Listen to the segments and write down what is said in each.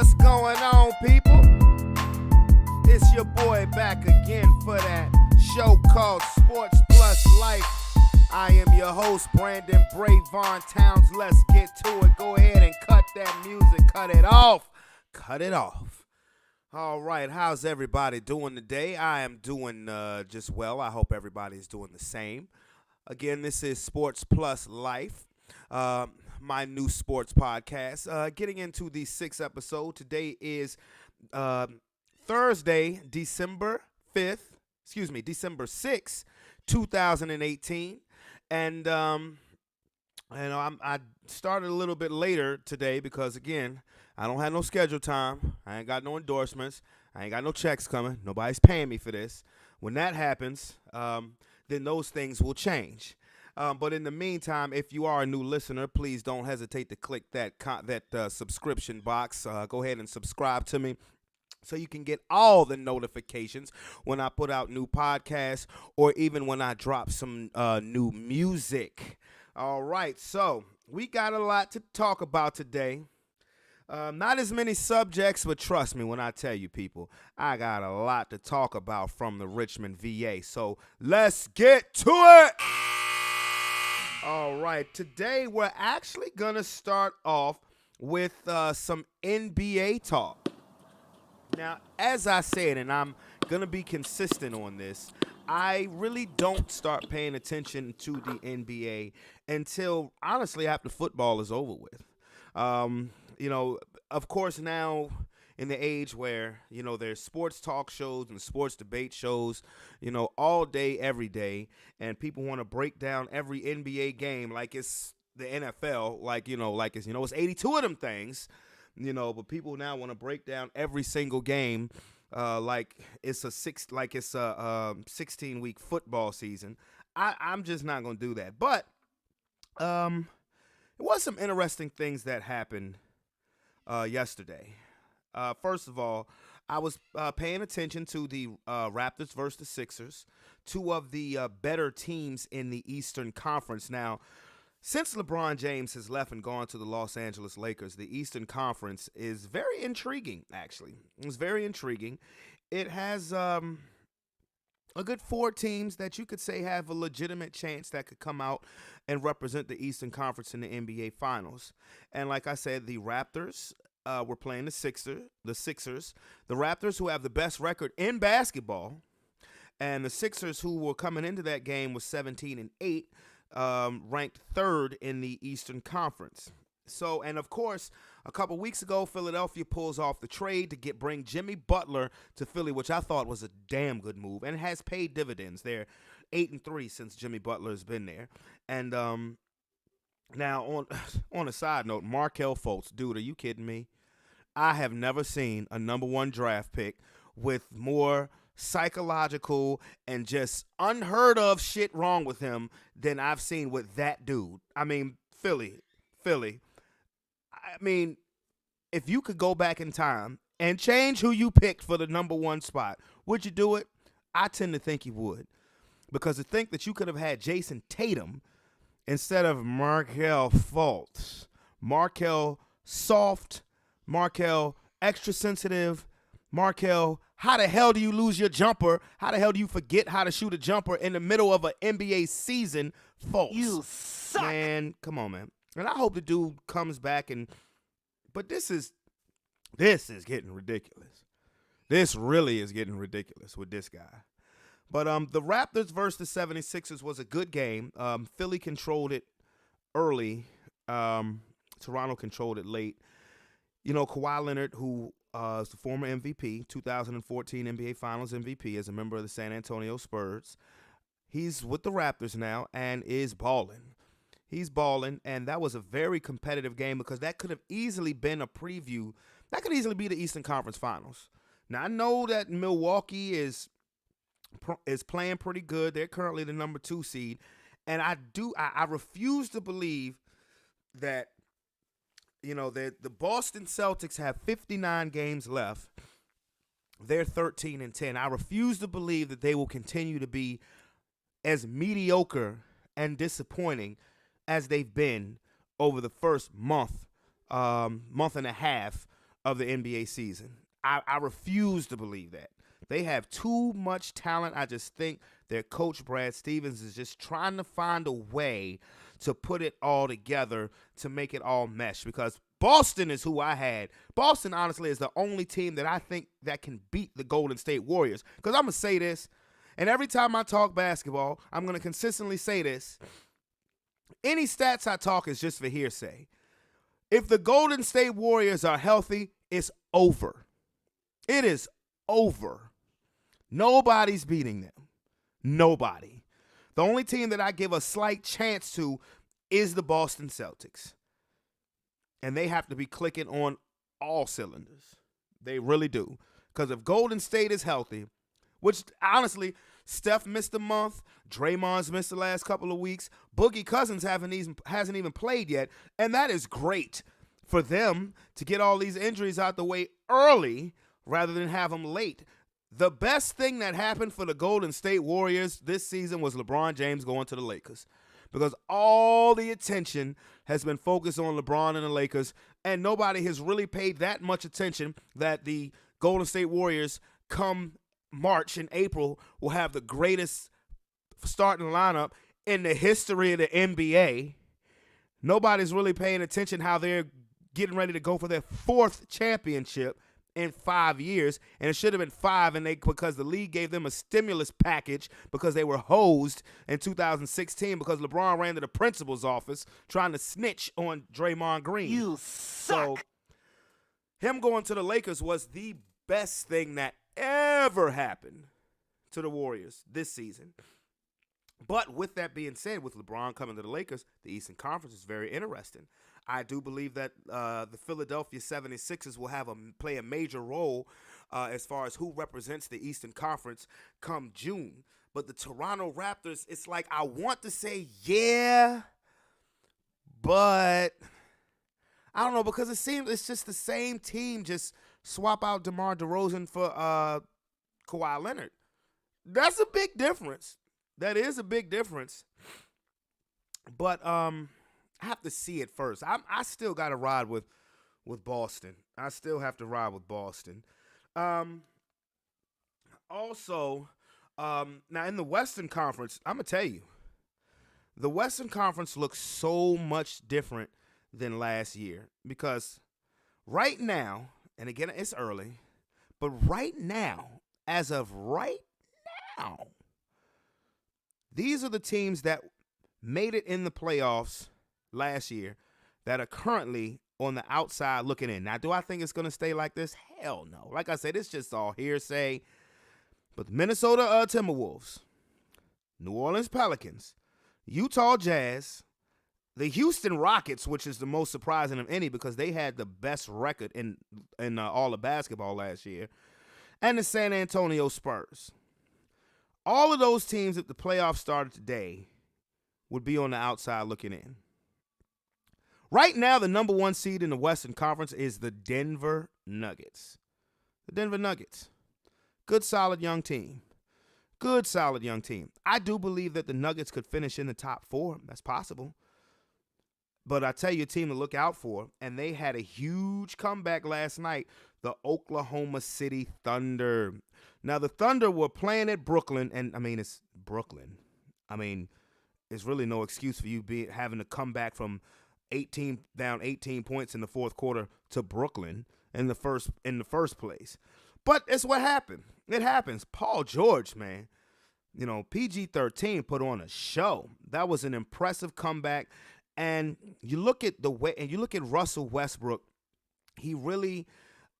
What's going on, people? It's your boy back again for that show called Sports Plus Life. I am your host, Brandon Bravon Towns. Let's get to it. Go ahead and cut that music. Cut it off. Cut it off. All right, how's everybody doing today? I am doing just well. I hope everybody's doing the same. Again, this is Sports Plus Life, my new sports podcast. Getting into the 6th episode. Today is Thursday, December 6th, 2018. And I started a little bit later today because, again, I don't have no schedule time. I ain't got no endorsements. I ain't got no checks coming. Nobody's paying me for this. When that happens, then those things will change. But in the meantime, if you are a new listener, please don't hesitate to click that subscription box. Go ahead and subscribe to me so you can get all the notifications when I put out new podcasts or even when I drop some new music. All right, so we got a lot to talk about today. Not as many subjects, but trust me when I tell you, people, I got a lot to talk about from the Richmond VA. So let's get to it. All right, today we're actually going to start off with some NBA talk. Now, as I said, and I'm going to be consistent on this, I really don't start paying attention to the NBA until, honestly, after football is over with. Of course, now in the age where, there's sports talk shows and sports debate shows, all day, every day, and people want to break down every NBA game like it's the NFL, like it's 82 of them things, but people now want to break down every single game like it's a 16-week football season. I'm just not going to do that. But it was some interesting things that happened yesterday. First of all, I was paying attention to the Raptors versus the Sixers, two of the better teams in the Eastern Conference. Now, since LeBron James has left and gone to the Los Angeles Lakers, the Eastern Conference is very intriguing, actually. It's very intriguing. It has a good 4 teams that you could say have a legitimate chance that could come out and represent the Eastern Conference in the NBA Finals. And like I said, the Raptors were playing the Sixers. The Raptors, who have the best record in basketball, and the Sixers, who were coming into that game, was 17-8, ranked 3rd in the Eastern Conference. So, and of course, a couple weeks ago, Philadelphia pulls off the trade to bring Jimmy Butler to Philly, which I thought was a damn good move and has paid dividends. They're 8-3 since Jimmy Butler's been there. And now, on a side note, Markelle Fultz, dude, are you kidding me? I have never seen a number 1 draft pick with more psychological and just unheard of shit wrong with him than I've seen with that dude. I mean, Philly. I mean, if you could go back in time and change who you picked for the number 1 spot, would you do it? I tend to think you would. Because to think that you could have had Jason Tatum instead of Markelle Fultz. Markelle soft, Markelle extra sensitive, Markelle, how the hell do you lose your jumper? How the hell do you forget how to shoot a jumper in the middle of an NBA season? Fultz. You suck. Man, come on, man. And I hope the dude comes back but this is getting ridiculous. This really is getting ridiculous with this guy. But the Raptors versus the 76ers was a good game. Philly controlled it early. Toronto controlled it late. Kawhi Leonard, who is the former MVP, 2014 NBA Finals MVP, as a member of the San Antonio Spurs. He's with the Raptors now and is balling. He's balling, and that was a very competitive game because that could have easily been a preview. That could easily be the Eastern Conference Finals. Now, I know that Milwaukee is playing pretty good. They're currently the number 2 seed, and I refuse to believe that, the Boston Celtics have 59 games left. They're 13-10. I refuse to believe that they will continue to be as mediocre and disappointing as they've been over the first month and a half of the NBA season. I refuse to believe that. They have too much talent. I just think their coach, Brad Stevens, is just trying to find a way to put it all together to make it all mesh, because Boston is who I had. Boston, honestly, is the only team that I think that can beat the Golden State Warriors. Because I'm going to say this, and every time I talk basketball, I'm going to consistently say this. Any stats I talk is just for hearsay. If the Golden State Warriors are healthy, it's over. It is over. Nobody's beating them. Nobody. The only team that I give a slight chance to is the Boston Celtics. And they have to be clicking on all cylinders. They really do. Because if Golden State is healthy, which honestly, Steph missed a month, Draymond's missed the last couple of weeks, Boogie Cousins hasn't even played yet, and that is great for them to get all these injuries out the way early rather than have them late. The best thing that happened for the Golden State Warriors this season was LeBron James going to the Lakers, because all the attention has been focused on LeBron and the Lakers, and nobody has really paid that much attention that the Golden State Warriors come March and April will have the greatest starting lineup in the history of the NBA. Nobody's really paying attention how they're getting ready to go for their 4th championship in 5 years, and it should have been 5, and because the league gave them a stimulus package because they were hosed in 2016 because LeBron ran to the principal's office trying to snitch on Draymond Green. You suck. So him going to the Lakers was the best thing that ever happened to the Warriors this season. But with that being said, with LeBron coming to the Lakers, the Eastern Conference is very interesting. I do believe that the Philadelphia 76ers will play a major role as far as who represents the Eastern Conference come June. But the Toronto Raptors, it's like I want to say yeah, but I don't know, because it seems it's just the same team. Just swap out DeMar DeRozan for Kawhi Leonard. That's a big difference. That is a big difference. But I have to see it first. I still got to ride with Boston. I still have to ride with Boston. Also, now in the Western Conference, I'm going to tell you, the Western Conference looks so much different than last year, because right now, and again, it's early, but right now, as of right now, these are the teams that made it in the playoffs last year that are currently on the outside looking in. Now, do I think it's going to stay like this? Hell no. Like I said, it's just all hearsay. But the Minnesota Timberwolves, New Orleans Pelicans, Utah Jazz, the Houston Rockets, which is the most surprising of any because they had the best record in all of basketball last year, and the San Antonio Spurs. All of those teams, if the playoffs started today, would be on the outside looking in. Right now, the number 1 seed in the Western Conference is the Denver Nuggets. The Denver Nuggets. Good, solid young team. Good, solid young team. I do believe that the Nuggets could finish in the top 4. That's possible. But I tell you a team to look out for, and they had a huge comeback last night, the Oklahoma City Thunder. Now, the Thunder were playing at Brooklyn, and, I mean, it's Brooklyn. I mean, there's really no excuse for you having to come back from 18 points in the fourth quarter to Brooklyn in the first place. But it's what happened. It happens. Paul George, man, PG-13 put on a show. That was an impressive comeback. And you look at Russell Westbrook. He really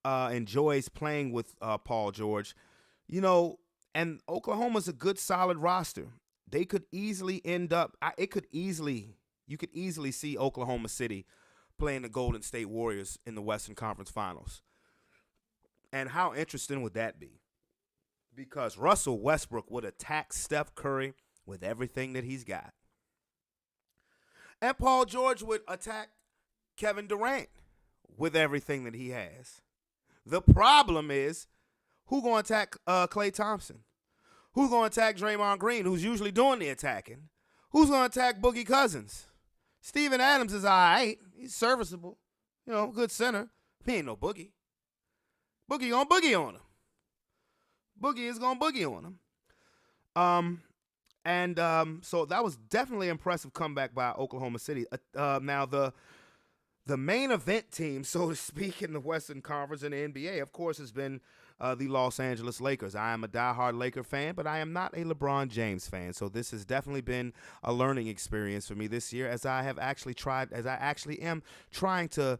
enjoys playing with Paul George. And Oklahoma's a good, solid roster. They could easily end up. You could easily see Oklahoma City playing the Golden State Warriors in the Western Conference Finals. And how interesting would that be? Because Russell Westbrook would attack Steph Curry with everything that he's got. And Paul George would attack Kevin Durant with everything that he has. The problem is, who's going to attack Klay Thompson? Who's going to attack Draymond Green, who's usually doing the attacking? Who's going to attack Boogie Cousins? Steven Adams is all right. He's serviceable. Good center. He ain't no Boogie. Boogie gonna boogie on him. Boogie is gonna boogie on him. So that was definitely an impressive comeback by Oklahoma City. Now the main event team, so to speak, in the Western Conference and the NBA, of course, has been the Los Angeles Lakers. I am a diehard Laker fan, but I am not a LeBron James fan. So this has definitely been a learning experience for me this year, as I actually am trying to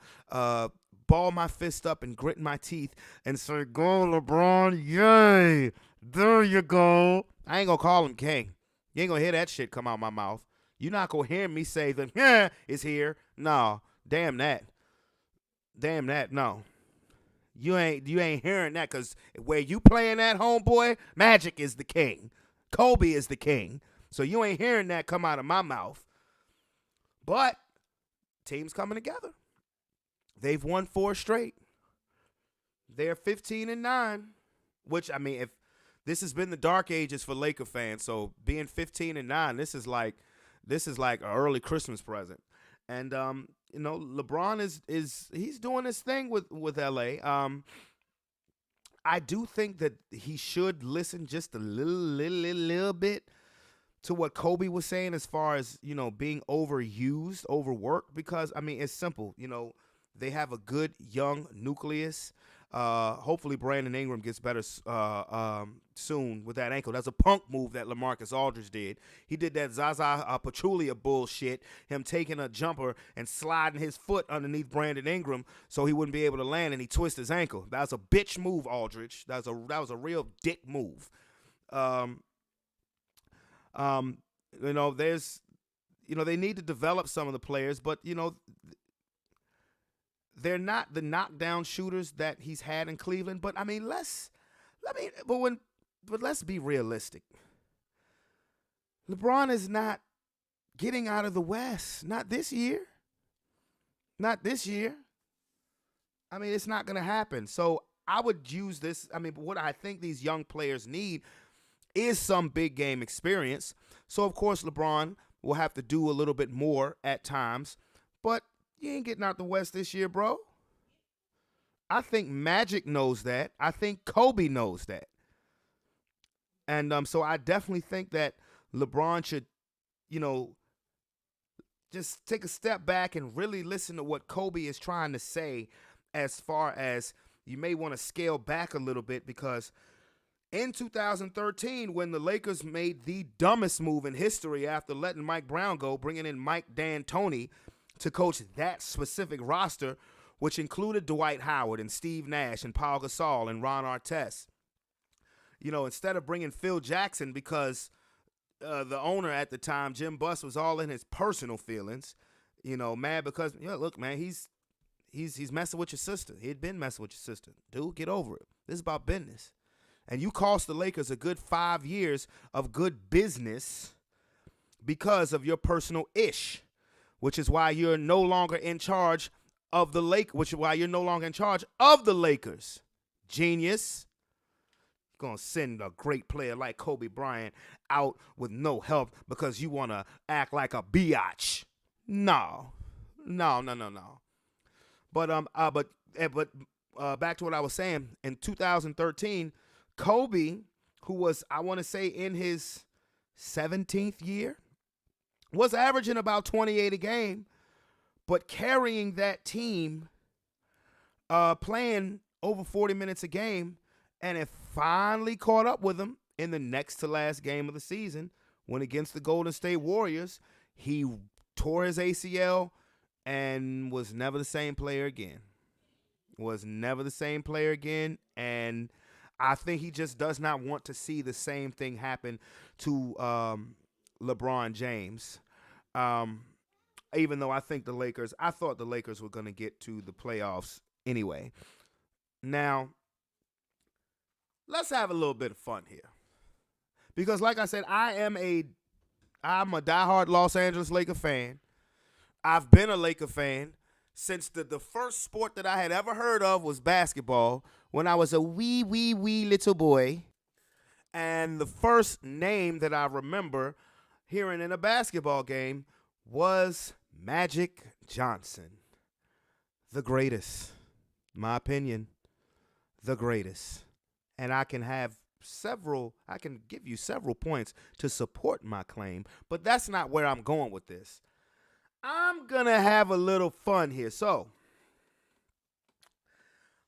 ball my fist up and grit my teeth and say, "Go LeBron, yay! There you go." I ain't gonna call him king. You ain't gonna hear that shit come out my mouth. You're not gonna hear me say that, "Yeah, it's here." No, damn that. Damn that. No. You ain't hearing that, because where you playing at, homeboy, Magic is the king. Kobe is the king. So you ain't hearing that come out of my mouth. But teams coming together. They've won 4 straight. They're 15-9, which, I mean, if this has been the dark ages for Laker fans, so being 15-9, this is like an early Christmas present. And LeBron is he's doing his thing with LA. I do think that he should listen just a little bit to what Kobe was saying as far as, being overused, overworked, because, I mean, it's simple. They have a good young nucleus. Hopefully Brandon Ingram gets better soon with that ankle. That's a punk move that LaMarcus Aldridge did. He did that Zaza Pachulia bullshit, him taking a jumper and sliding his foot underneath Brandon Ingram so he wouldn't be able to land, and he twisted his ankle. That was a bitch move, Aldridge. That was a real dick move. They need to develop some of the players, but they're not the knockdown shooters that he's had in Cleveland. But I mean, let's be realistic. LeBron is not getting out of the West. Not this year. Not this year. I mean, it's not going to happen. So I would use this. I mean, what I think these young players need is some big game experience. So, of course, LeBron will have to do a little bit more at times. But you ain't getting out the West this year, bro. I think Magic knows that. I think Kobe knows that. And so I definitely think that LeBron should, just take a step back and really listen to what Kobe is trying to say, as far as you may want to scale back a little bit, because in 2013, when the Lakers made the dumbest move in history after letting Mike Brown go, bringing in Mike D'Antoni to coach that specific roster, which included Dwight Howard and Steve Nash and Paul Gasol and Ron Artest. Instead of bringing Phil Jackson, because the owner at the time, Jim Buss, was all in his personal feelings, mad because, look, man, he's messing with your sister. He had been messing with your sister. Dude, get over it. This is about business. And you cost the Lakers a good 5 years of good business because of your personal ish, which is why you're no longer in charge of the Lakers. Genius. You're going to send a great player like Kobe Bryant out with no help because you want to act like a biatch. No. But back to what I was saying. In 2013, Kobe, who was, I want to say, in his 17th year, was averaging about 28 a game, but carrying that team, playing over 40 minutes a game, and it finally caught up with him in the next to last game of the season, when against the Golden State Warriors, he tore his ACL and was never the same player again. And I think he just does not want to see the same thing happen to LeBron James. Even though I thought the Lakers were going to get to the playoffs anyway. Now, let's have a little bit of fun here. Because like I said, I'm a diehard Los Angeles Laker fan. I've been a Laker fan since the first sport that I had ever heard of was basketball, when I was a wee little boy. And the first name that I remember hearing in a basketball game was Magic Johnson. The greatest. My opinion. the greatest. And I can give you several points to support my claim, but that's not where I'm going with this. I'm going to have a little fun here. So,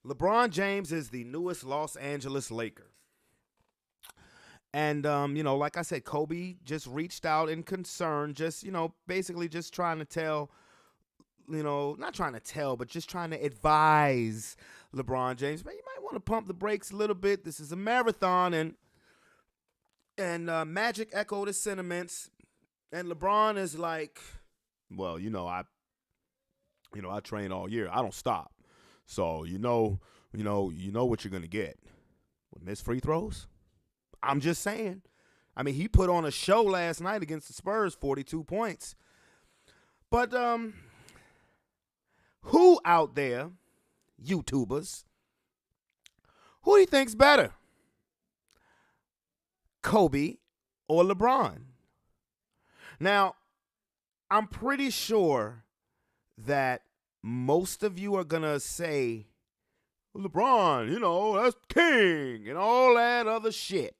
LeBron James is the newest Los Angeles Laker. And, like I said, Kobe just reached out in concern, just, basically just trying to tell, not trying to tell, but just trying to advise LeBron James, man, you might want to pump the brakes a little bit. This is a marathon, and Magic echoed his sentiments, and LeBron is like, well, I train all year. I don't stop. So, you know what you're going to get. With missed free throws? I'm just saying. I mean, he put on a show last night against the Spurs, 42 points. But who out there, YouTubers, who do you think's better? Kobe or LeBron? Now, I'm pretty sure that most of you are going to say, LeBron, that's king and all that other shit.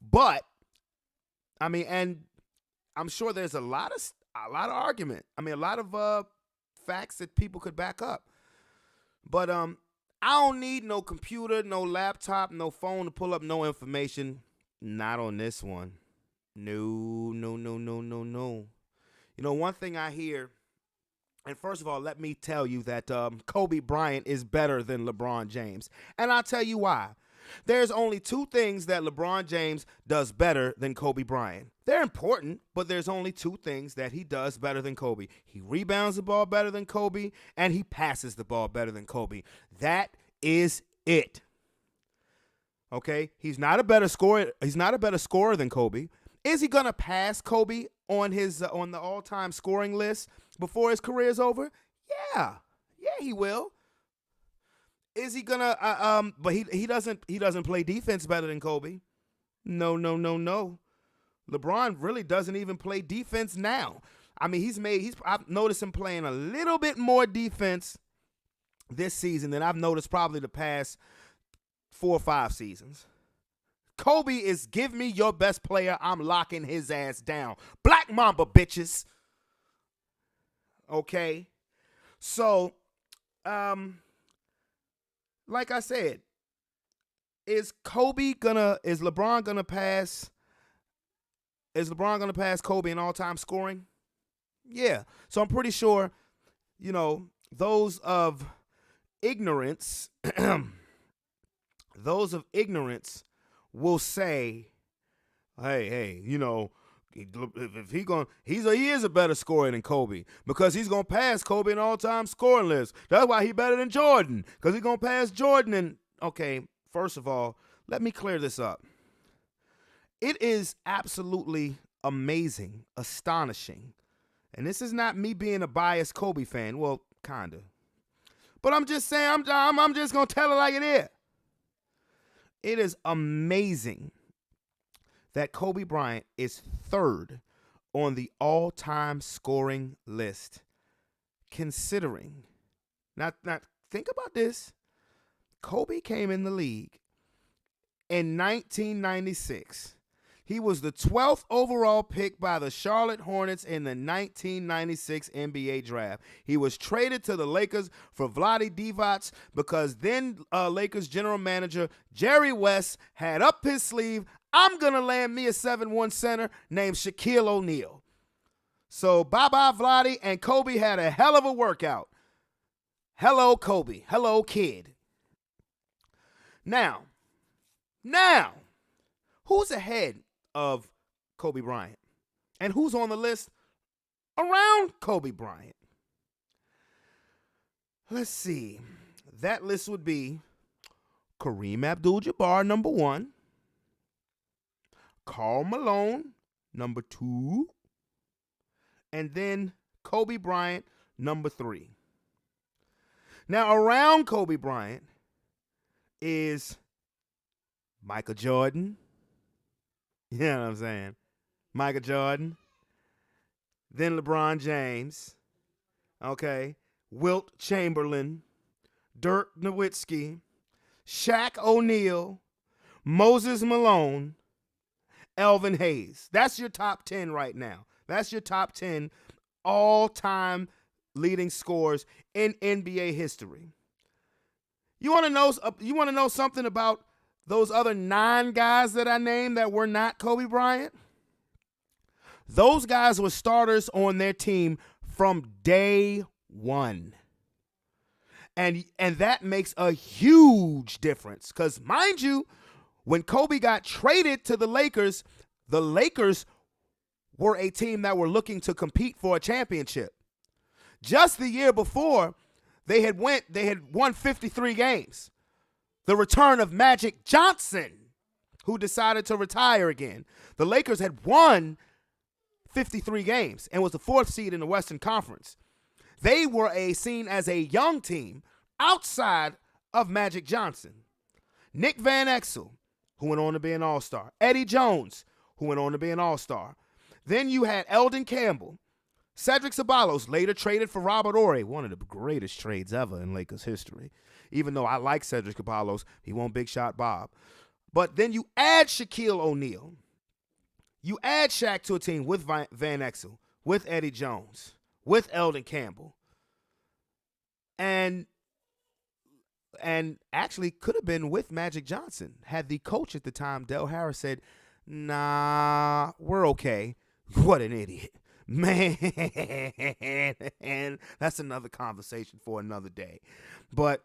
But, I mean, and I'm sure there's a lot of argument. I mean, a lot of facts that people could back up. But I don't need no computer, no laptop, no phone to pull up no information. Not on this one. No. One thing I hear, and first of all, let me tell you that Kobe Bryant is better than LeBron James. And I'll tell you why. There's only two things that LeBron James does better than Kobe Bryant. They're important, but there's only two things that he does better than Kobe. He rebounds the ball better than Kobe, and he passes the ball better than Kobe. That is it. Okay? He's not a better scorer. He's not a better scorer than Kobe. Is he gonna pass Kobe on his on the all-time scoring list before his career is over? Yeah, he will. Is he gonna? But he doesn't play defense better than Kobe. No. LeBron really doesn't even play defense now. I mean, I've noticed him playing a little bit more defense this season than I've noticed probably the past 4 or 5 seasons. Kobe is, give me your best player, I'm locking his ass down. Black Mamba, bitches. Okay? So, like I said, is LeBron gonna pass Kobe in all-time scoring? Yeah. So I'm pretty sure, those of ignorance will say, hey, if he is a better scorer than Kobe because he's gonna pass Kobe in all-time scoring list. That's why he better than Jordan, because he's gonna pass Jordan. And okay, first of all, let me clear this up. It is absolutely amazing, astonishing, and this is not me being a biased Kobe fan. Well, kinda, but I'm just saying, I'm just gonna tell it like it is. It is amazing that Kobe Bryant is third on the all-time scoring list. Considering, now think about this. Kobe came in the league in 1996. He was the 12th overall pick by the Charlotte Hornets in the 1996 NBA draft. He was traded to the Lakers for Vlade Divac because then Lakers general manager Jerry West had up his sleeve, I'm going to land me a 7'1" center named Shaquille O'Neal. So bye-bye Vlade, and Kobe had a hell of a workout. Hello, Kobe. Hello, kid. Now, who's ahead of Kobe Bryant? And who's on the list around Kobe Bryant? Let's see. That list would be Kareem Abdul-Jabbar, number 1. Karl Malone, number 2. And then Kobe Bryant, number 3. Now, around Kobe Bryant is Michael Jordan. You know what I'm saying? Michael Jordan. Then LeBron James. Okay. Wilt Chamberlain. Dirk Nowitzki. Shaq O'Neal, Moses Malone, Elvin Hayes. That's your top 10 right now. That's your top 10 all-time leading scorers in NBA history. You want to know something about those other 9 guys that I named that were not Kobe Bryant? Those guys were starters on their team from day one. And that makes a huge difference because, mind you, when Kobe got traded to the Lakers were a team that were looking to compete for a championship. Just the year before, they had won 53 games. The return of Magic Johnson, who decided to retire again. The Lakers had won 53 games and was the 4th seed in the Western Conference. They were seen as a young team outside of Magic Johnson. Nick Van Exel, who went on to be an All-Star. Eddie Jones, who went on to be an All-Star. Then you had Eldon Campbell. Cedric Ceballos, later traded for Robert Horry, one of the greatest trades ever in Lakers history. Even though I like Cedric Ceballos, he won't Big Shot Bob. But then you add Shaquille O'Neal. You add Shaq to a team with Van Exel, with Eddie Jones, with Eldon Campbell. And actually could have been with Magic Johnson had the coach at the time, Del Harris, said, nah, we're okay. What an idiot. Man, that's another conversation for another day. But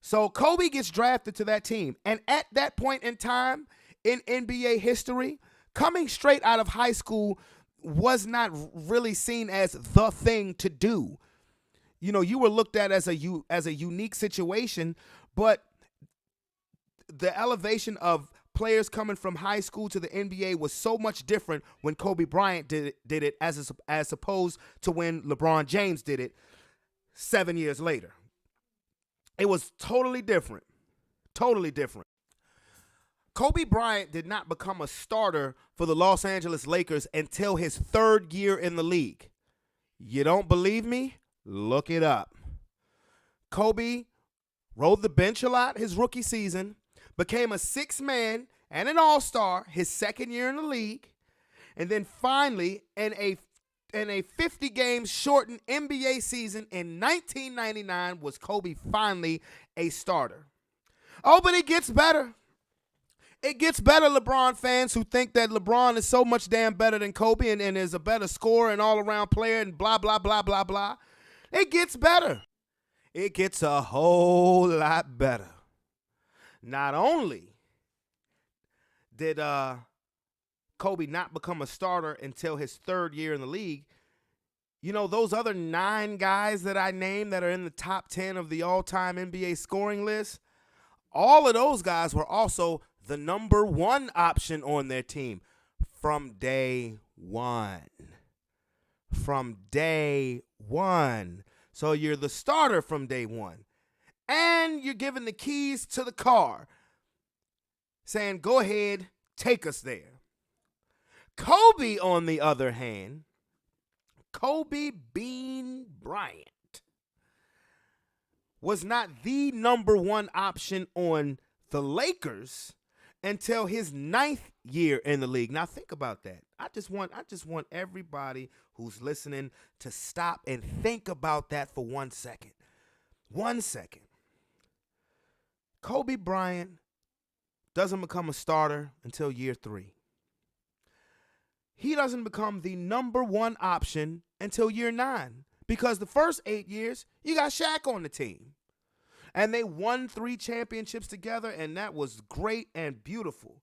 so Kobe gets drafted to that team. And at that point in time in NBA history, coming straight out of high school was not really seen as the thing to do. You know, you were looked at as a unique situation, but the elevation of players coming from high school to the NBA was so much different when Kobe Bryant did it as opposed to when LeBron James did it 7 years later. It was totally different. Totally different. Kobe Bryant did not become a starter for the Los Angeles Lakers until his 3rd year in the league. You don't believe me? Look it up. Kobe rode the bench a lot his rookie season, became a 6th man and an All-Star his 2nd year in the league, and then finally in a 50-game shortened NBA season in 1999 was Kobe finally a starter. Oh, but it gets better. It gets better, LeBron fans who think that LeBron is so much damn better than Kobe and is a better scorer and all-around player and blah, blah, blah, blah, blah. It gets better. It gets a whole lot better. Not only did Kobe not become a starter until his 3rd year in the league, you know, those other 9 guys that I named that are in the top 10 of the all-time NBA scoring list, all of those guys were also the number 1 option on their team from day one. From day one. So you're the starter from day one. And you're given the keys to the car, saying, go ahead, take us there. Kobe, on the other hand, Kobe Bean Bryant was not the number 1 option on the Lakers until his 9th year in the league. Now think about that. I just want everybody who's listening to stop and think about that for 1 second. 1 second. Kobe Bryant doesn't become a starter until year 3. He doesn't become the number 1 option until year 9 because the first 8 years, you got Shaq on the team. And they won 3 championships together, and that was great and beautiful.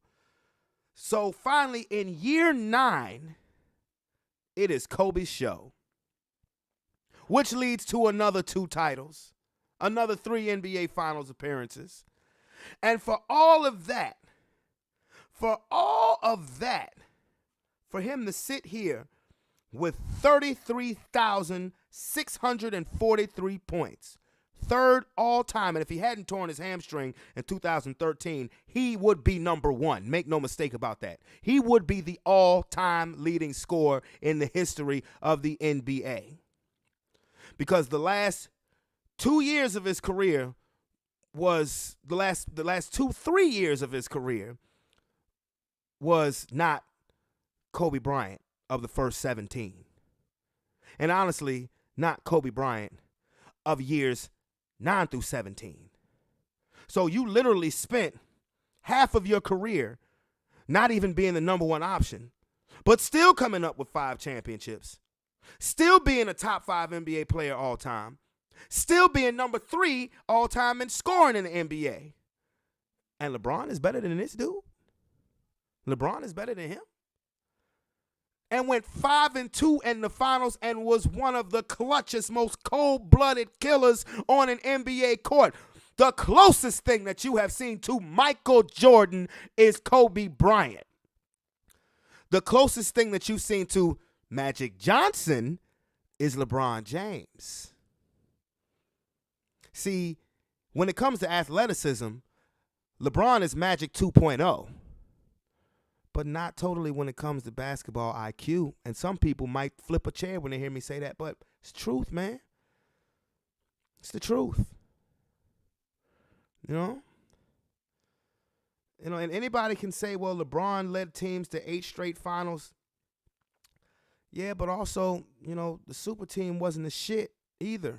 So finally, in year 9, it is Kobe's show, which leads to another 2 titles, another 3 NBA Finals appearances. And for him to sit here with 33,643 points, 3rd all time, and if he hadn't torn his hamstring in 2013, he would be number 1. Make no mistake about that. He would be the all-time leading scorer in the history of the NBA. Because the last 2 years of his career was the last 2-3 years of his career was not Kobe Bryant of the first 17. And honestly, not Kobe Bryant of years 9 through 17. So you literally spent half of your career not even being the number one option, but still coming up with 5 championships, still being a top 5 NBA player all time, still being number 3 all time in scoring in the NBA. And LeBron is better than this dude? LeBron is better than him? And went 5-2 in the finals and was one of the clutchest, most cold-blooded killers on an NBA court. The closest thing that you have seen to Michael Jordan is Kobe Bryant. The closest thing that you've seen to Magic Johnson is LeBron James. See, when it comes to athleticism, LeBron is Magic 2.0. But not totally when it comes to basketball IQ. And some people might flip a chair when they hear me say that, but it's truth, man. It's the truth. You know, and anybody can say, well, LeBron led teams to 8 straight finals. Yeah, but also, the super team wasn't the shit either.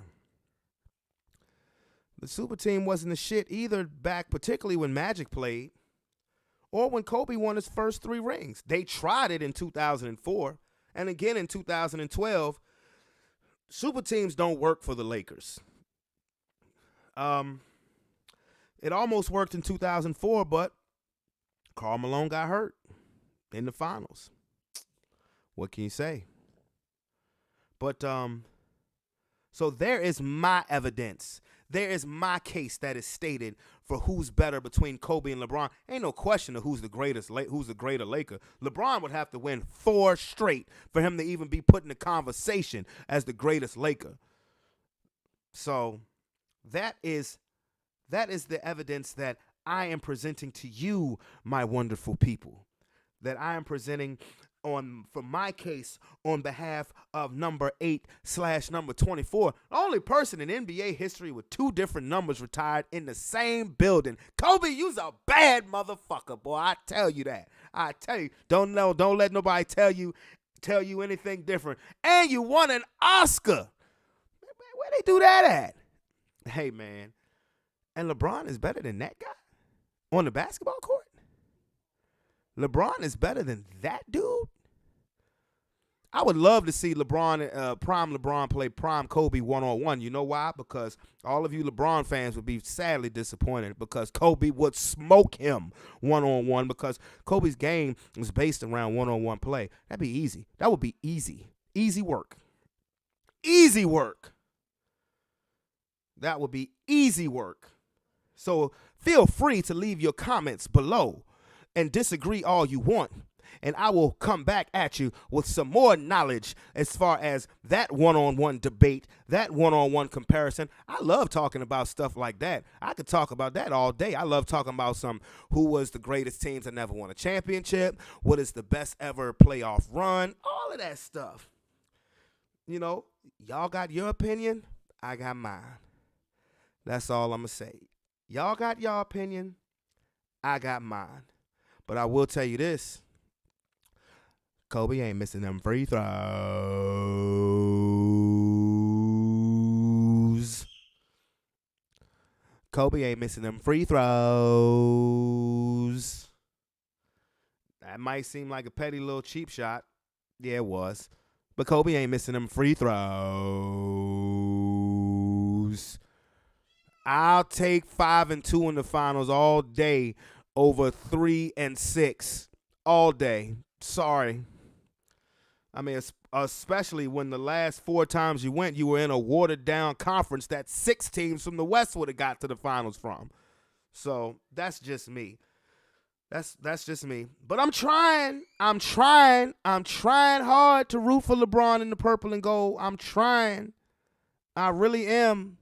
The super team wasn't the shit either back, particularly when Magic played. Or when Kobe won his first 3 rings. They tried it in 2004 and again in 2012. Super teams don't work for the Lakers. It almost worked in 2004, but Karl Malone got hurt in the finals. What can you say? But so there is my evidence. There is my case that is stated for who's better between Kobe and LeBron. Ain't no question of who's the greater Laker. LeBron would have to win 4 straight for him to even be put in the conversation as the greatest Laker. So that is the evidence that I am presenting to you, my wonderful people. That I am presenting for my case on behalf of number 8/number 24. The only person in NBA history with 2 different numbers retired in the same building. Kobe, you's a bad motherfucker, boy. I tell you that. I tell you. Don't let nobody tell you anything different. And you won an Oscar. Where they do that at? Hey, man. And LeBron is better than that guy on the basketball court? LeBron is better than that dude? I would love to see prime LeBron play prime Kobe one-on-one. You know why? Because all of you LeBron fans would be sadly disappointed because Kobe would smoke him one-on-one because Kobe's game was based around one-on-one play. That'd be easy. That would be easy. Easy work. Easy work. That would be easy work. So feel free to leave your comments below and disagree all you want. And I will come back at you with some more knowledge as far as that one-on-one debate, that one-on-one comparison. I love talking about stuff like that. I could talk about that all day. I love talking about who was the greatest teams that never won a championship, what is the best ever playoff run, all of that stuff. Y'all got your opinion, I got mine. That's all I'm going to say. Y'all got your opinion, I got mine. But I will tell you this. Kobe ain't missing them free throws. Kobe ain't missing them free throws. That might seem like a petty little cheap shot. Yeah, it was. But Kobe ain't missing them free throws. I'll take 5-2 in the finals all day over 3-6 all day. Sorry. I mean, especially when the last 4 times you went, you were in a watered-down conference that 6 teams from the West would have got to the finals from. So that's just me. That's just me. But I'm trying hard to root for LeBron in the purple and gold. I'm trying. I really am.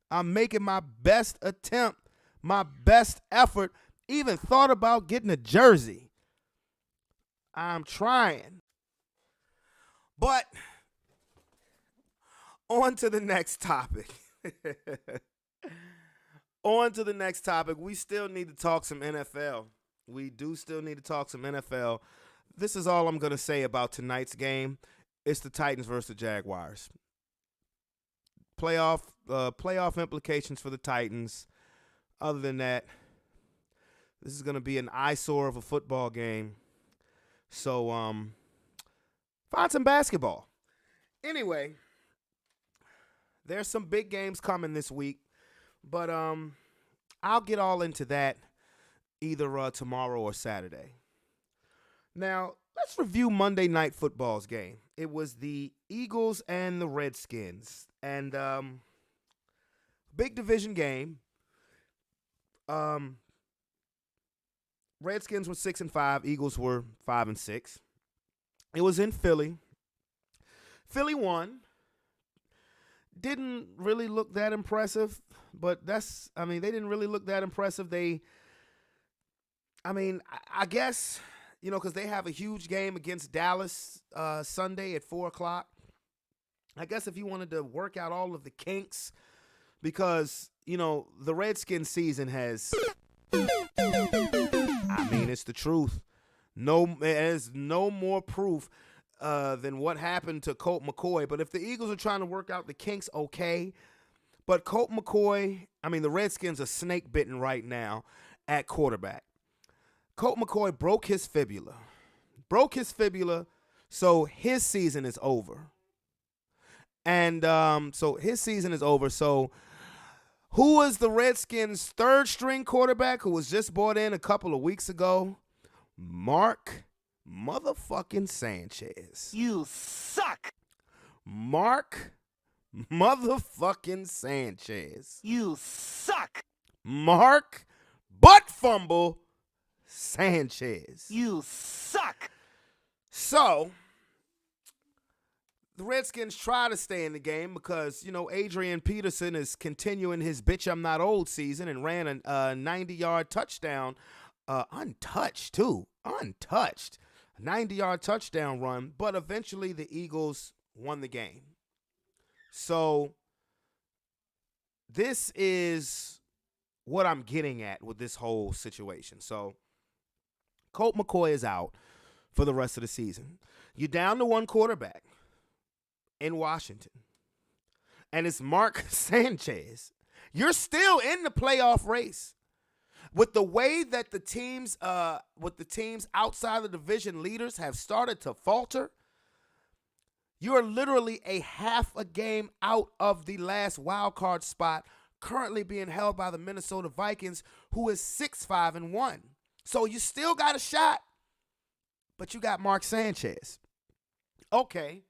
I'm making my best attempt, my best effort. Even thought about getting a jersey. I'm trying. But on to the next topic. On to the next topic. We still need to talk some NFL. We do still need to talk some NFL. This is all I'm going to say about tonight's game. It's the Titans versus the Jaguars. Playoff implications for the Titans. Other than that, this is going to be an eyesore of a football game. So, find some basketball. Anyway, there's some big games coming this week, but I'll get all into that either tomorrow or Saturday. Now, let's review Monday Night Football's game. It was the Eagles and the Redskins, and big division game. Redskins were 6-5. Eagles were 5-6. It was in Philly. Philly won. Didn't really look that impressive, but they didn't really look that impressive. I guess, because they have a huge game against Dallas Sunday at 4:00. I guess if you wanted to work out all of the kinks, because, the Redskins season has, it's the truth. There's no more proof than what happened to Colt McCoy. But if the Eagles are trying to work out the kinks, okay. But Colt McCoy, the Redskins are snake bitten right now at quarterback. Colt McCoy broke his fibula, so his season is over. And so his season is over. So who was the Redskins' third string quarterback who was just brought in a couple of weeks ago? Mark motherfucking Sanchez. You suck. Mark motherfucking Sanchez. You suck. Mark butt fumble Sanchez. You suck. So the Redskins try to stay in the game because, Adrian Peterson is continuing his bitch I'm not old season and ran a 90-yard touchdown, untouched too, 90-yard touchdown run, but eventually the Eagles won the game. So this is what I'm getting at with this whole situation. So Colt McCoy is out for the rest of the season. You're down to one quarterback in Washington, and it's Mark Sanchez. You're still in the playoff race. With the way that the teams outside the division leaders have started to falter, you're literally a half a game out of the last wild card spot, currently being held by the Minnesota Vikings, who is 6-5-1. So you still got a shot, but you got Mark Sanchez. Okay,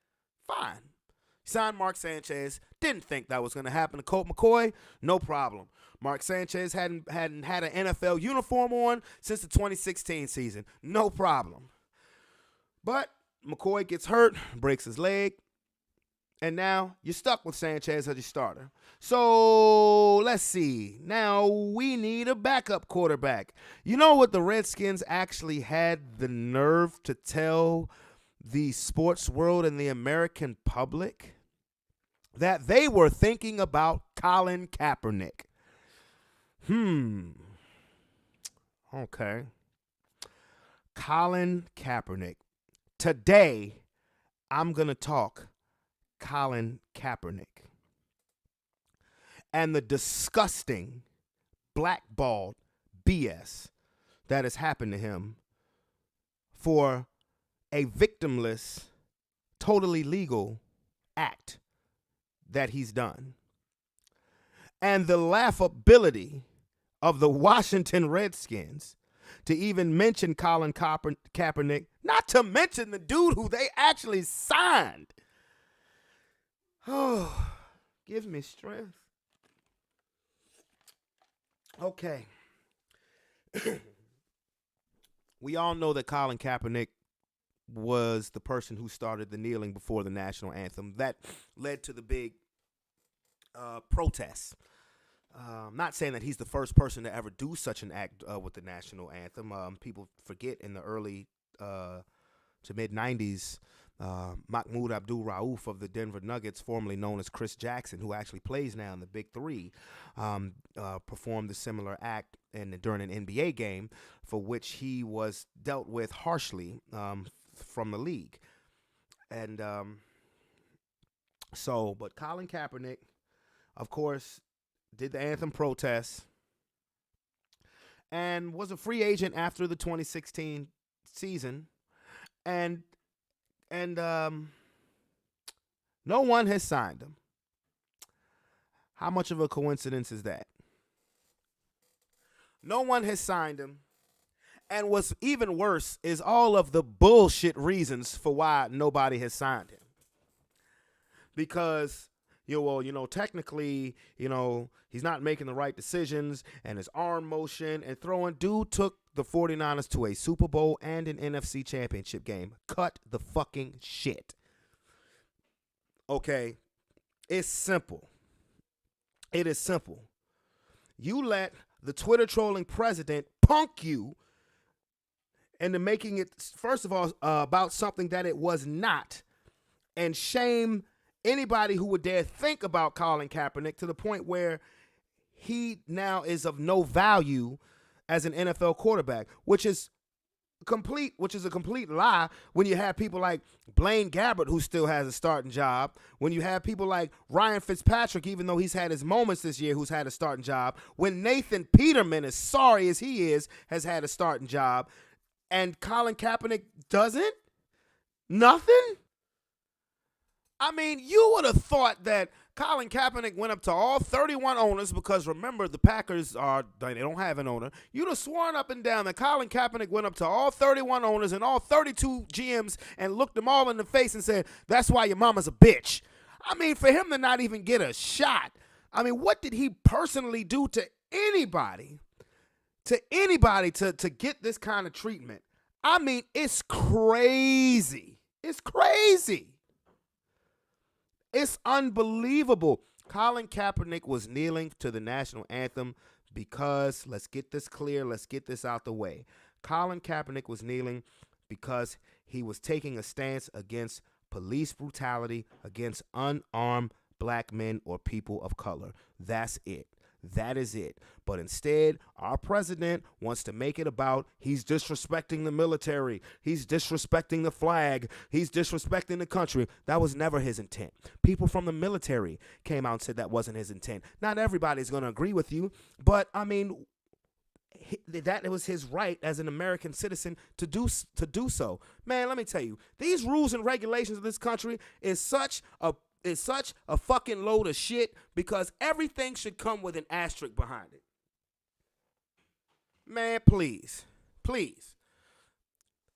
fine. Signed Mark Sanchez. Didn't think that was going to happen to Colt McCoy. No problem. Mark Sanchez hadn't had an NFL uniform on since the 2016 season. No problem. But McCoy gets hurt, breaks his leg, and now you're stuck with Sanchez as your starter. So let's see. Now we need a backup quarterback. You know what the Redskins actually had the nerve to tell the sports world and the American public? That they were thinking about Colin Kaepernick. Okay. Colin Kaepernick. Today, I'm going to talk Colin Kaepernick and the disgusting blackballed BS that has happened to him for a victimless, totally legal act that he's done. And the laughability of the Washington Redskins to even mention Colin Kaepernick, not to mention the dude who they actually signed. Oh, give me strength. Okay. We all know that Colin Kaepernick was the person who started the kneeling before the national anthem. That led to the big protests. I'm not saying that he's the first person to ever do such an act with the national anthem. People forget in the early to mid 90s Mahmoud Abdul-Rauf of the Denver Nuggets, formerly known as Chris Jackson, who actually plays now in the Big Three, performed a similar act during an NBA game for which he was dealt with harshly from the league. And but Colin Kaepernick, of course, did the anthem protest and was a free agent after the 2016 season. And no one has signed him. How much of a coincidence is that? No one has signed him. And what's even worse is all of the bullshit reasons for why nobody has signed him. Because, technically, he's not making the right decisions, and his arm motion and throwing. Dude took the 49ers to a Super Bowl and an NFC championship game. Cut the fucking shit. Okay? It's simple. It is simple. You let the Twitter trolling president punk you into making it, first of all, about something that it was not, and shame anybody who would dare think about Colin Kaepernick to the point where he now is of no value as an NFL quarterback, which is a complete lie when you have people like Blaine Gabbert, who still has a starting job, when you have people like Ryan Fitzpatrick, even though he's had his moments this year, who's had a starting job, when Nathan Peterman, as sorry as he is, has had a starting job, and Colin Kaepernick doesn't? Nothing? I mean, you would have thought that Colin Kaepernick went up to all 31 owners, because remember, the Packers they don't have an owner. You'd have sworn up and down that Colin Kaepernick went up to all 31 owners and all 32 GMs and looked them all in the face and said, "That's why your mama's a bitch." I mean, for him to not even get a shot. I mean, what did he personally do to anybody? To get this kind of treatment? I mean, it's crazy. It's crazy. It's unbelievable. Colin Kaepernick was kneeling to the national anthem because, let's get this clear, let's get this out the way. Colin Kaepernick was kneeling because he was taking a stance against police brutality against unarmed black men or people of color. That's it. That is it. But instead, our president wants to make it about he's disrespecting the military. He's disrespecting the flag. He's disrespecting the country. That was never his intent. People from the military came out and said that wasn't his intent. Not everybody's going to agree with you, but I mean, that was his right as an American citizen to do so. Man, let me tell you, these rules and regulations of this country is such a fucking load of shit, because everything should come with an asterisk behind it. Man, please.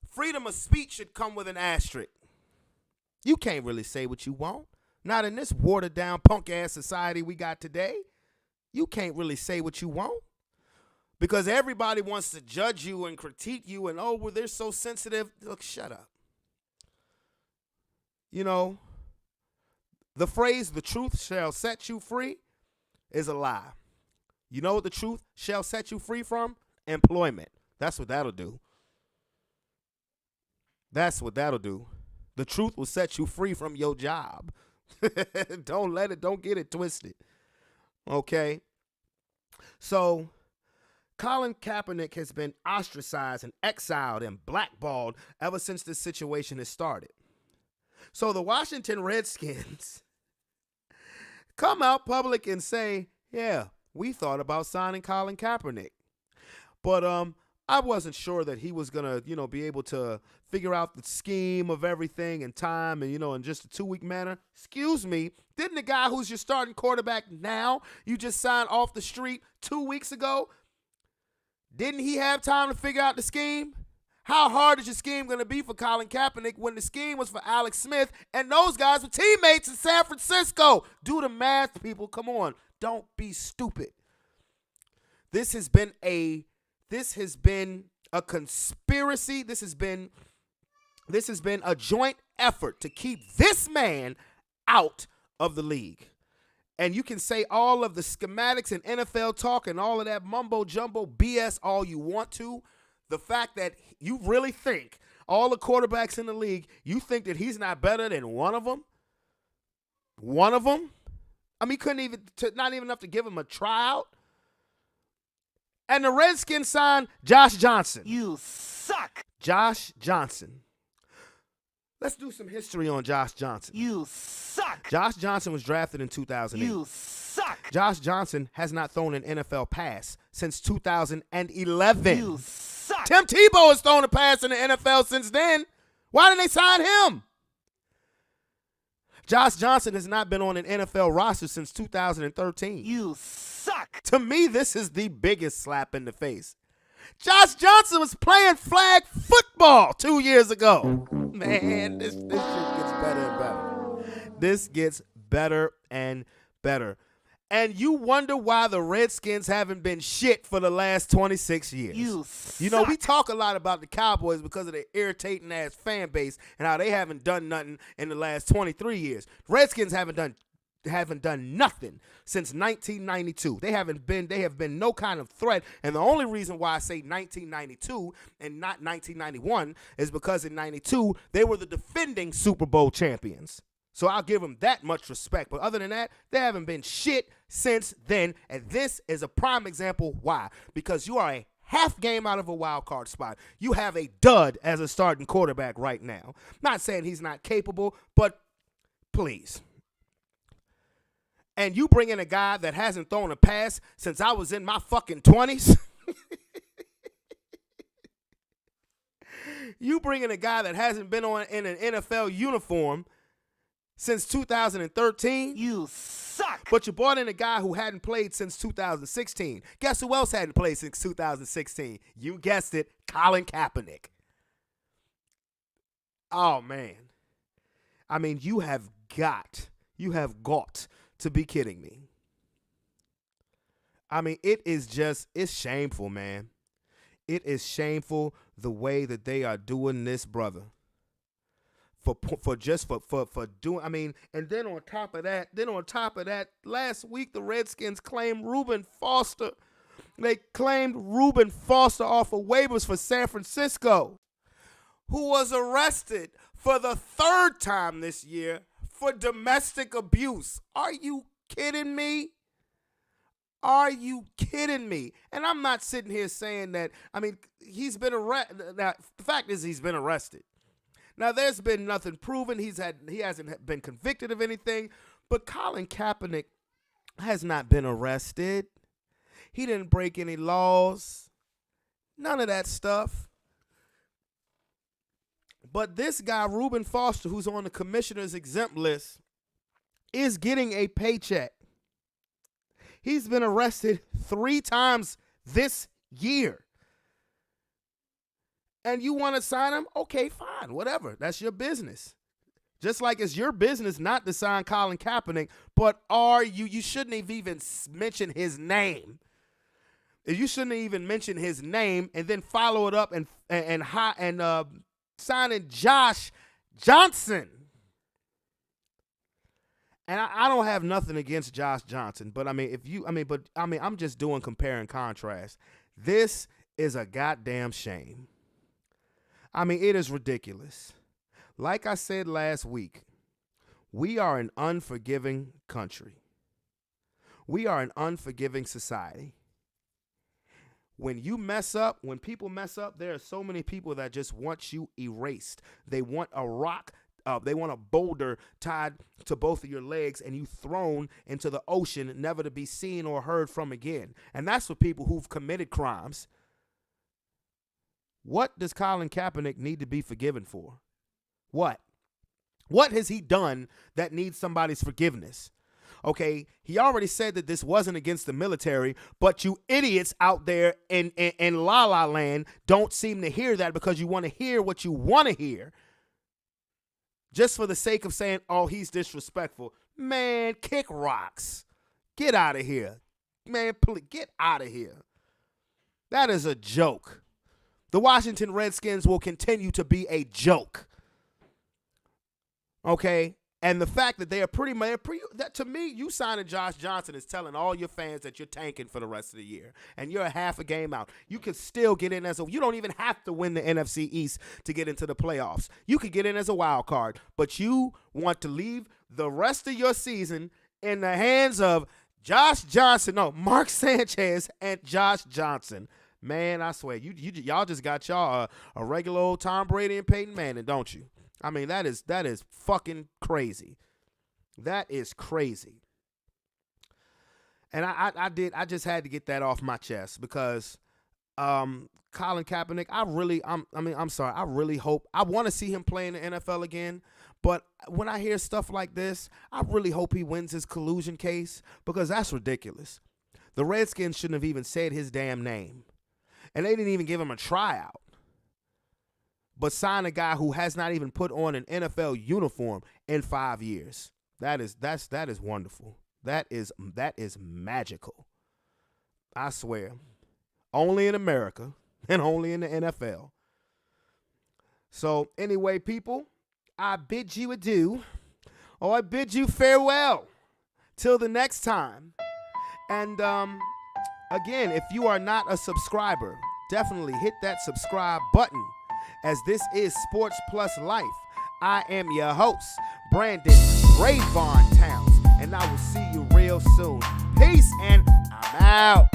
Freedom of speech should come with an asterisk. You can't really say what you want. Not in this watered down punk ass society we got today. You can't really say what you want, because everybody wants to judge you and critique you and, oh, well, they're so sensitive. Look, shut up. The phrase, "the truth shall set you free," is a lie. You know what the truth shall set you free from? Employment. That's what that'll do. The truth will set you free from your job. Don't get it twisted. Okay? So, Colin Kaepernick has been ostracized and exiled and blackballed ever since this situation has started. So the Washington Redskins come out public and say, yeah, we thought about signing Colin Kaepernick. But I wasn't sure that he was going to, be able to figure out the scheme of everything in time and, in just a 2-week manner. Excuse me, didn't the guy who's your starting quarterback now, you just signed off the street 2 weeks ago, didn't he have time to figure out the scheme? How hard is your scheme going to be for Colin Kaepernick when the scheme was for Alex Smith and those guys were teammates in San Francisco? Do the math, people. Come on. Don't be stupid. This has been a conspiracy. This has been a joint effort to keep this man out of the league. And you can say all of the schematics and NFL talk and all of that mumbo jumbo BS all you want to. The fact that you really think, all the quarterbacks in the league, you think that he's not better than one of them? One of them? I mean, not even enough to give him a tryout. And the Redskins signed Josh Johnson. You suck. Josh Johnson. Let's do some history on Josh Johnson. You suck. Josh Johnson was drafted in 2008. You suck. Josh Johnson has not thrown an NFL pass since 2011. You suck. Tim Tebow has thrown a pass in the NFL since then. Why didn't they sign him? Josh Johnson has not been on an NFL roster since 2013. You suck. To me, this is the biggest slap in the face. Josh Johnson was playing flag football 2 years ago. Man, this shit gets better and better. This gets better and better. And you wonder why the Redskins haven't been shit for the last 26 years. You suck. You know, we talk a lot about the Cowboys because of their irritating ass fan base and how they haven't done nothing in the last 23 years. Redskins haven't done nothing since 1992. They have been no kind of threat. And the only reason why I say 1992 and not 1991 is because in 92 they were the defending Super Bowl champions. So I'll give them that much respect. But other than that, they haven't been shit since then. And this is a prime example why. Because you are a half game out of a wild card spot. You have a dud as a starting quarterback right now. Not saying he's not capable, but please. And you bring in a guy that hasn't thrown a pass since I was in my fucking 20s. You bring in a guy that hasn't been in an NFL uniform since 2013. You suck. But you brought in a guy who hadn't played since 2016. Guess who else hadn't played since 2016? You guessed it, Colin Kaepernick. Oh, man. I mean, you have got to be kidding me. I mean, it's shameful, man. It is shameful the way that they are doing this, brother. For doing, I mean, and then on top of that, last week the Redskins claimed Reuben Foster. They claimed Reuben Foster off of waivers for San Francisco, who was arrested for the third time this year for domestic abuse. Are you kidding me? Are you kidding me? And I'm not sitting here saying that. I mean, he's been arrested. Now, the fact is he's been arrested. Now, there's been nothing proven. He hasn't been convicted of anything. But Colin Kaepernick has not been arrested. He didn't break any laws. None of that stuff. But this guy, Reuben Foster, who's on the commissioner's exempt list, is getting a paycheck. He's been arrested 3 times this year. And you want to sign him? Okay, fine, whatever. That's your business. Just like it's your business not to sign Colin Kaepernick, but you shouldn't have even mentioned his name. You shouldn't have even mentioned his name and then follow it up and signing Josh Johnson. And I don't have nothing against Josh Johnson, but I'm just doing compare and contrast. This is a goddamn shame. I mean, it is ridiculous. Like I said last week, we are an unforgiving country. We are an unforgiving society. When you mess up, when people mess up, there are so many people that just want you erased. They want a rock, they want a boulder tied to both of your legs and you thrown into the ocean, never to be seen or heard from again. And that's for people who've committed crimes. What does Colin Kaepernick need to be forgiven for? What? What has he done that needs somebody's forgiveness? Okay, he already said that this wasn't against the military, but you idiots out there in La La Land don't seem to hear that because you want to hear what you want to hear. Just for the sake of saying, oh, he's disrespectful. Man, kick rocks. Get out of here. Man, please, get out of here. That is a joke. The Washington Redskins will continue to be a joke. Okay? And the fact that they are that to me, you signing Josh Johnson is telling all your fans that you're tanking for the rest of the year. And you're a half a game out. You can still get in you don't even have to win the NFC East to get into the playoffs. You could get in as a wild card, but you want to leave the rest of your season in the hands of Mark Sanchez and Josh Johnson. Man, I swear, y'all just got y'all a regular old Tom Brady and Peyton Manning, don't you? I mean, that is fucking crazy. That is crazy. And I just had to get that off my chest because Colin Kaepernick, I'm sorry. I really hope, I want to see him play in the NFL again. But when I hear stuff like this, I really hope he wins his collusion case because that's ridiculous. The Redskins shouldn't have even said his damn name. And they didn't even give him a tryout. But sign a guy who has not even put on an NFL uniform in 5 years. That is wonderful. That is magical. I swear. Only in America and only in the NFL. So anyway, people, I bid you adieu. Or I bid you farewell. Till the next time. And again, if you are not a subscriber, definitely hit that subscribe button. As this is Sports Plus Life, I am your host, Brandon Rayvon Towns, and I will see you real soon. Peace, and I'm out.